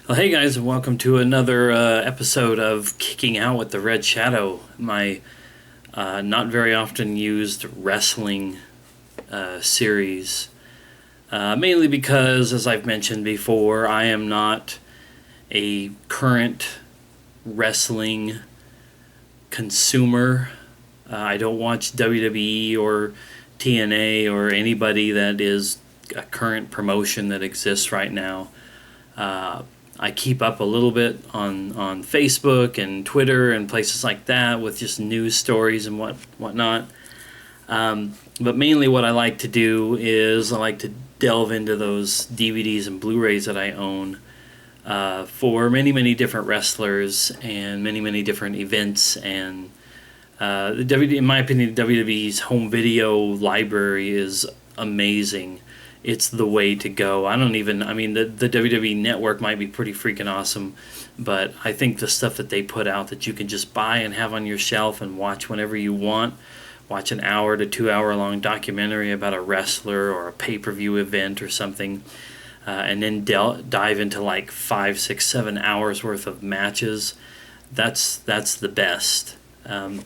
Well, hey guys, and welcome to another episode of Kicking Out with the Red Shadow, my not very often used wrestling series. Mainly because, as I've mentioned before, I am not a current wrestling consumer. I don't watch WWE or TNA or anybody that is a current promotion that exists right now. I keep up a little bit on Facebook and Twitter and places like that with just news stories and whatnot. But mainly what I like to do is I like to delve into those DVDs and Blu-rays that I own for many different wrestlers and many different events. And in my opinion, WWE's home video library is amazing. It's the way to go. I mean, the WWE Network might be pretty freaking awesome, but I think the stuff that they put out that you can just buy and have on your shelf and watch whenever you want, watch an hour to 2 hour long documentary about a wrestler or a pay-per-view event or something, and then dive into like 5, 6, 7 hours worth of matches. That's the best. And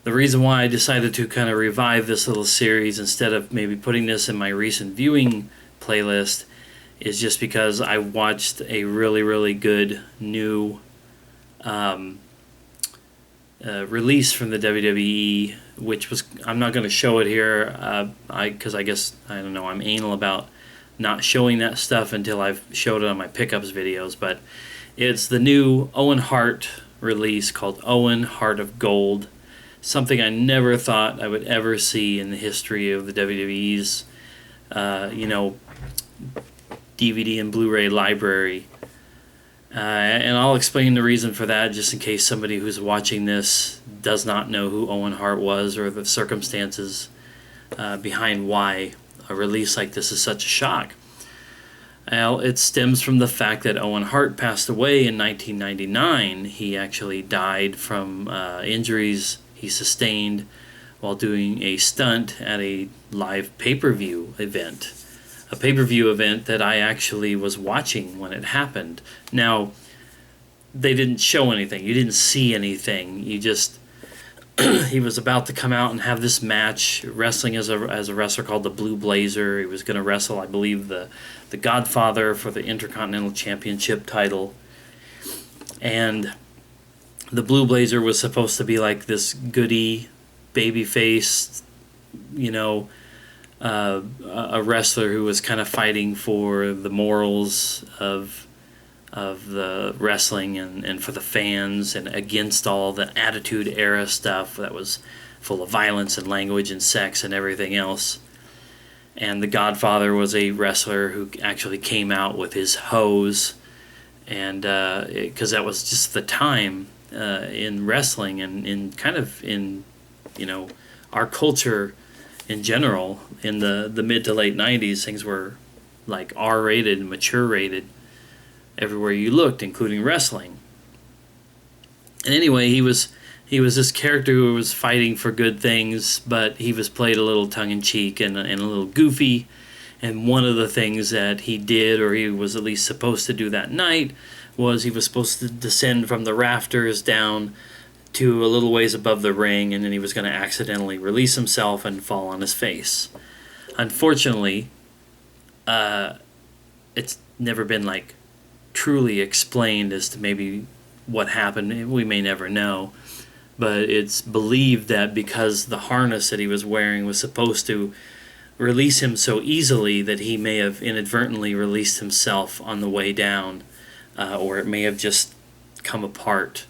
the reason why I decided to kind of revive this little series instead of maybe putting this in my recent viewing playlist is just because I watched a really good new release from the WWE, which was, I'm not going to show it here because I guess, I don't know, I'm anal about not showing that stuff until I've showed it on my pickups videos, but it's the new Owen Hart release called Owen, Heart of Gold. Something I never thought I would ever see in the history of the WWE's, DVD and Blu-ray library. And I'll explain the reason for that just in case somebody who's watching this does not know who Owen Hart was or the circumstances behind why a release like this is such a shock. Well, it stems from the fact that Owen Hart passed away in 1999. He actually died from injuries he sustained while doing a stunt at a live pay-per-view event. A pay-per-view event that I actually was watching when it happened. Now, they didn't show anything. You didn't see anything. You just... he was about to come out and have this match, wrestling as a wrestler called the Blue Blazer. He was going to wrestle, I believe, the Godfather for the Intercontinental Championship title. And the Blue Blazer was supposed to be like this goody, baby-faced, a wrestler who was kind of fighting for the morals of the wrestling and for the fans and against all the Attitude Era stuff that was full of violence and language and sex and everything else. And the Godfather was a wrestler who actually came out with his hose, and because that was just the time in wrestling and in our culture in general. In the mid to late 90s, things were like R-rated and mature rated everywhere you looked, including wrestling. And anyway, he was this character who was fighting for good things, but he was played a little tongue-in-cheek and a little goofy. And one of the things that he did, or he was at least supposed to do that night, was he was supposed to descend from the rafters down to a little ways above the ring, and then he was going to accidentally release himself and fall on his face. Unfortunately, it's never been like truly explained as to maybe what happened. We may never know, but it's believed that because the harness that he was wearing was supposed to release him so easily that he may have inadvertently released himself on the way down, or it may have just come apart.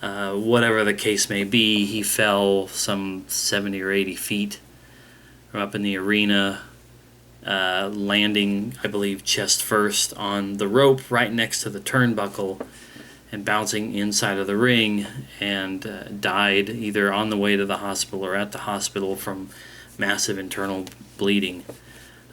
Whatever the case may be, he fell some 70 or 80 feet from up in the arena, landing, I believe, chest first on the rope right next to the turnbuckle and bouncing inside of the ring, and died either on the way to the hospital or at the hospital from massive internal bleeding.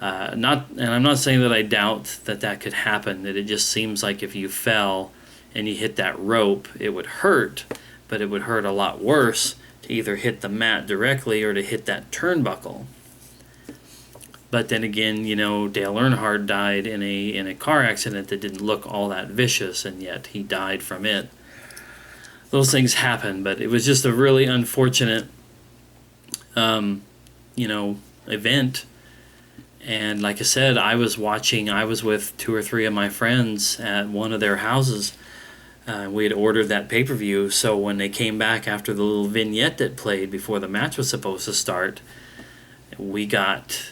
And I'm not saying that I doubt that could happen, that it just seems like if you fell and you hit that rope, it would hurt, but it would hurt a lot worse to either hit the mat directly or to hit that turnbuckle. But then again, Dale Earnhardt died in a car accident that didn't look all that vicious, and yet he died from it. Those things happen, but it was just a really unfortunate, event. And like I said, I was with 2 or 3 of my friends at one of their houses. We had ordered that pay-per-view, so when they came back after the little vignette that played before the match was supposed to start, we got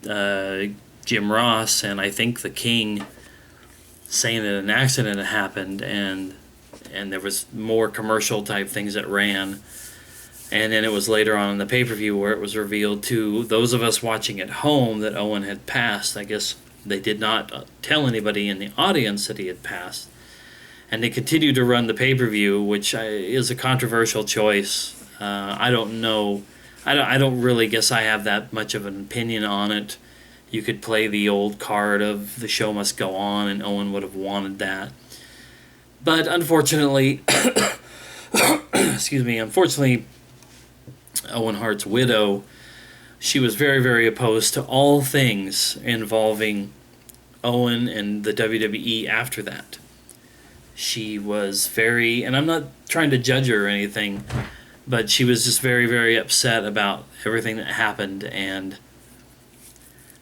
Jim Ross and I think the King saying that an accident had happened, and there was more commercial type things that ran. And then it was later on in the pay-per-view where it was revealed to those of us watching at home that Owen had passed. I guess they did not tell anybody in the audience that he had passed. And they continued to run the pay-per-view, which is a controversial choice. I don't know. I don't really guess I have that much of an opinion on it. You could play the old card of the show must go on, and Owen would have wanted that. But unfortunately, unfortunately, Owen Hart's widow, she was very, very opposed to all things involving Owen and the WWE after that. She was very, and I'm not trying to judge her or anything, but she was just very, very upset about everything that happened, and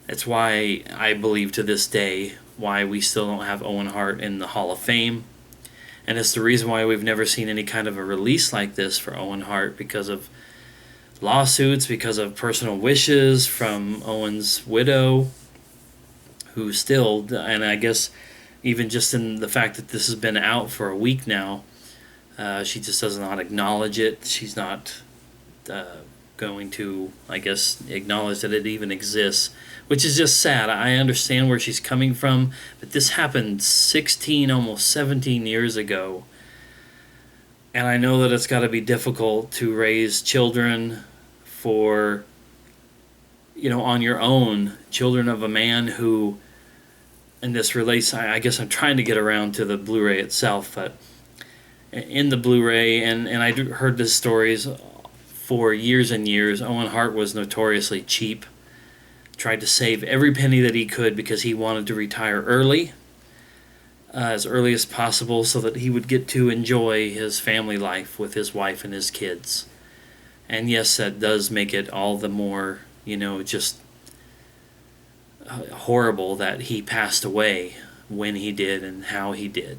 that's why I believe to this day why we still don't have Owen Hart in the Hall of Fame. And it's the reason why we've never seen any kind of a release like this for Owen Hart, because of lawsuits, because of personal wishes from Owen's widow, who still, and I guess even just in the fact that this has been out for a week now, she just does not acknowledge it. She's not going to, I guess, acknowledge that it even exists, which is just sad. I understand where she's coming from, but this happened 16, almost 17 years ago. And I know that it's got to be difficult to raise children for, on your own, children of a man who, and this relates, I guess I'm trying to get around to the Blu-ray itself, but in the Blu-ray, and I heard these stories for years and years, Owen Hart was notoriously cheap, tried to save every penny that he could because he wanted to retire early, as early as possible, so that he would get to enjoy his family life with his wife and his kids. And yes, that does make it all the more, just horrible that he passed away when he did and how he did.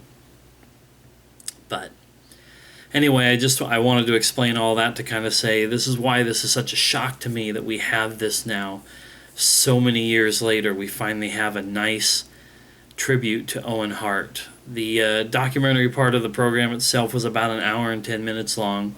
But anyway, I wanted to explain all that to kind of say this is why this is such a shock to me that we have this now. So many years later, we finally have a nice tribute to Owen Hart. The documentary part of the program itself was about an hour and 10 minutes long.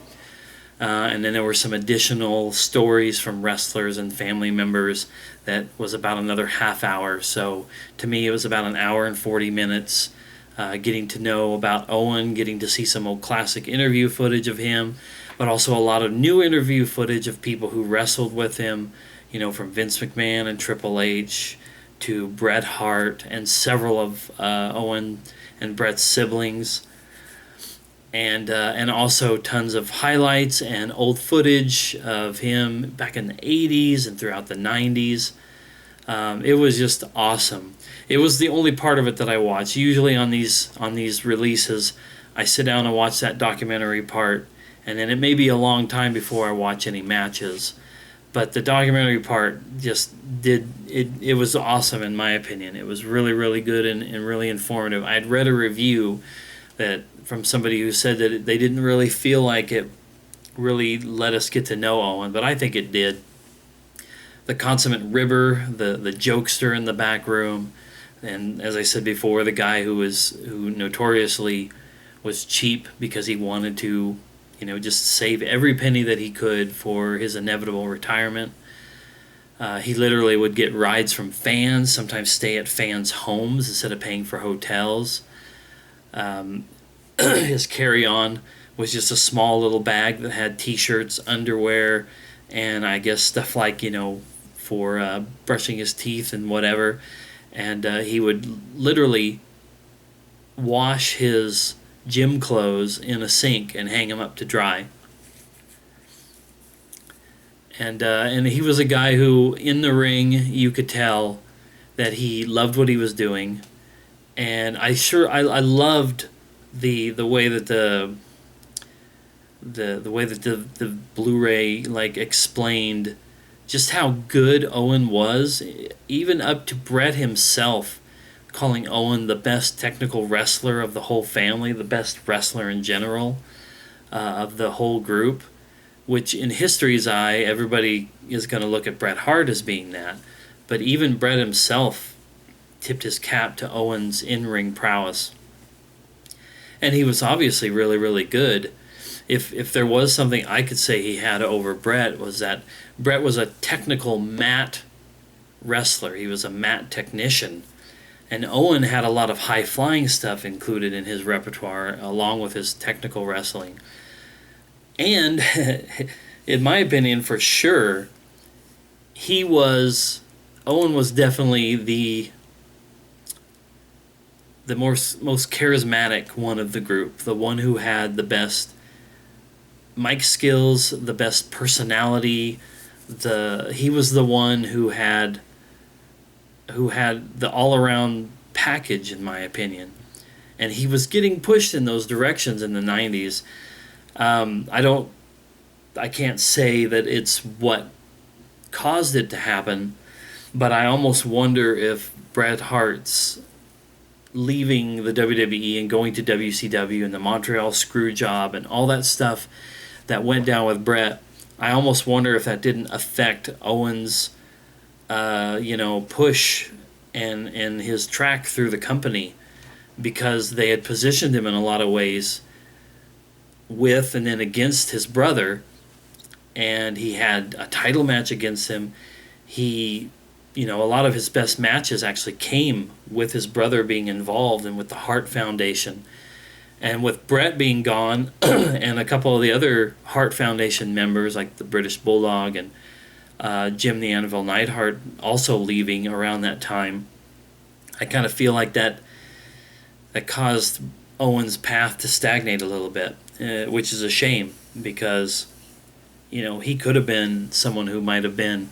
And then there were some additional stories from wrestlers and family members that was about another half hour. So to me, it was about an hour and 40 minutes getting to know about Owen, getting to see some old classic interview footage of him, but also a lot of new interview footage of people who wrestled with him, from Vince McMahon and Triple H to Bret Hart and several of Owen and Bret's siblings. And also tons of highlights and old footage of him back in the 80s and throughout the 90s. It was just awesome. It was the only part of it that I watched. Usually on these releases, I sit down and watch that documentary part, and then it may be a long time before I watch any matches. But the documentary part just did it. It was awesome in my opinion. It was really, really good and really informative. I'd read a review that from somebody who said that they didn't really feel like it really let us get to know Owen, but I think it did. The consummate ribber, the jokester in the back room, and as I said before, the guy who notoriously was cheap because he wanted to, just save every penny that he could for his inevitable retirement. He literally would get rides from fans, sometimes stay at fans' homes instead of paying for hotels. His carry-on was just a small little bag that had t-shirts, underwear, and I guess stuff like, for brushing his teeth and whatever. And he would literally wash his gym clothes in a sink and hang them up to dry. And he was a guy who, in the ring, you could tell that he loved what he was doing. And I loved the way that the way that the Blu-ray like explained just how good Owen was, even up to Brett himself calling Owen the best technical wrestler of the whole family, the best wrestler in general of the whole group. Which in history's eye, everybody is going to look at Bret Hart as being that, but even Bret himself tipped his cap to Owen's in-ring prowess, and he was obviously really, really good. If there was something I could say he had over Bret, was that Bret was a technical mat wrestler. He was a mat technician, and Owen had a lot of high-flying stuff included in his repertoire, along with his technical wrestling. And, in my opinion, for sure, Owen was definitely the most charismatic one of the group, the one who had the best mic skills, the best personality. He was the one who had the all-around package, in my opinion, and he was getting pushed in those directions in the 90s. I can't say that it's what caused it to happen, but I almost wonder if Bret Hart's leaving the WWE and going to WCW and the Montreal screw job and all that stuff that went down with Bret, I almost wonder if that didn't affect Owen's push and his track through the company, because they had positioned him in a lot of ways with and then against his brother, and he had a title match against him. A lot of his best matches actually came with his brother being involved and with the Hart Foundation. And with Bret being gone and a couple of the other Hart Foundation members like the British Bulldog and Jim the Anvil Neidhart also leaving around that time, I kind of feel like that caused Owen's path to stagnate a little bit. Which is a shame, because he could have been someone who might have been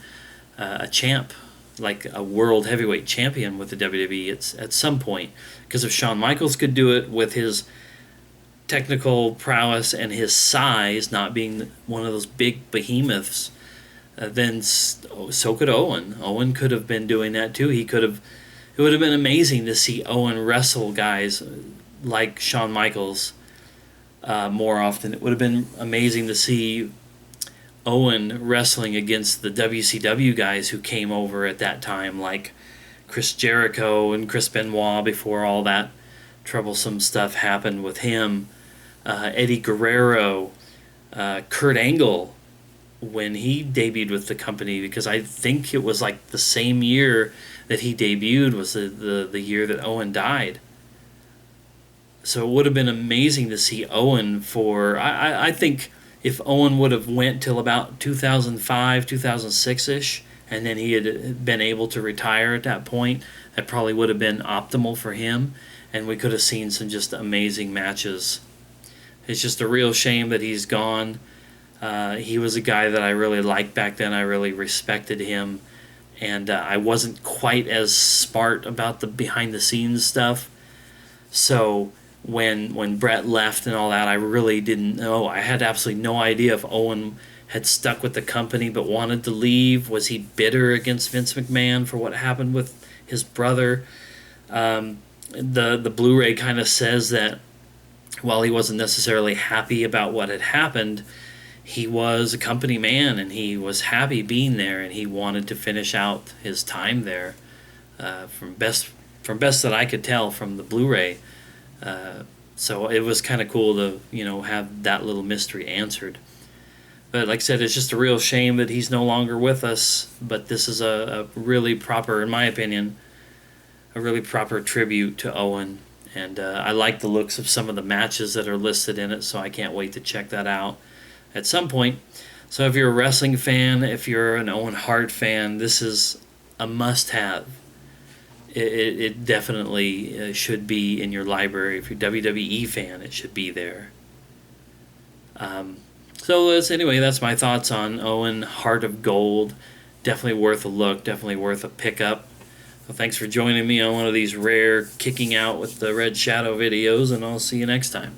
a champ, like a world heavyweight champion with the WWE at some point. Because if Shawn Michaels could do it with his technical prowess and his size, not being one of those big behemoths, then so could Owen. Owen could have been doing that too. It would have been amazing to see Owen wrestle guys like Shawn Michaels more often. It would have been amazing to see Owen wrestling against the WCW guys who came over at that time, like Chris Jericho and Chris Benoit before all that troublesome stuff happened with him, Eddie Guerrero, Kurt Angle when he debuted with the company, because I think it was like the same year that he debuted was the year that Owen died. So it would have been amazing to see Owen I think if Owen would have went till about 2005, 2006-ish, and then he had been able to retire at that point, that probably would have been optimal for him, and we could have seen some just amazing matches. It's just a real shame that he's gone. He was a guy that I really liked back then. I really respected him, and I wasn't quite as smart about the behind-the-scenes stuff. So when Bret left and all that, I really didn't know. I had absolutely no idea if Owen had stuck with the company but wanted to leave. Was he bitter against Vince McMahon for what happened with his brother? The Blu-ray kind of says that while he wasn't necessarily happy about what had happened, he was a company man and he was happy being there, and he wanted to finish out his time there. From best that I could tell from the Blu-ray. So it was kind of cool to have that little mystery answered. But like I said, it's just a real shame that he's no longer with us. But this is a really proper, in my opinion, a really proper tribute to Owen. And I like the looks of some of the matches that are listed in it, so I can't wait to check that out at some point. So if you're a wrestling fan, if you're an Owen Hart fan, this is a must-have. It definitely should be in your library. If you're a WWE fan, it should be there. So anyway, that's my thoughts on Owen, Heart of Gold. Definitely worth a look. Definitely worth a pickup. So thanks for joining me on one of these rare kicking out with the Red Shadow videos, and I'll see you next time.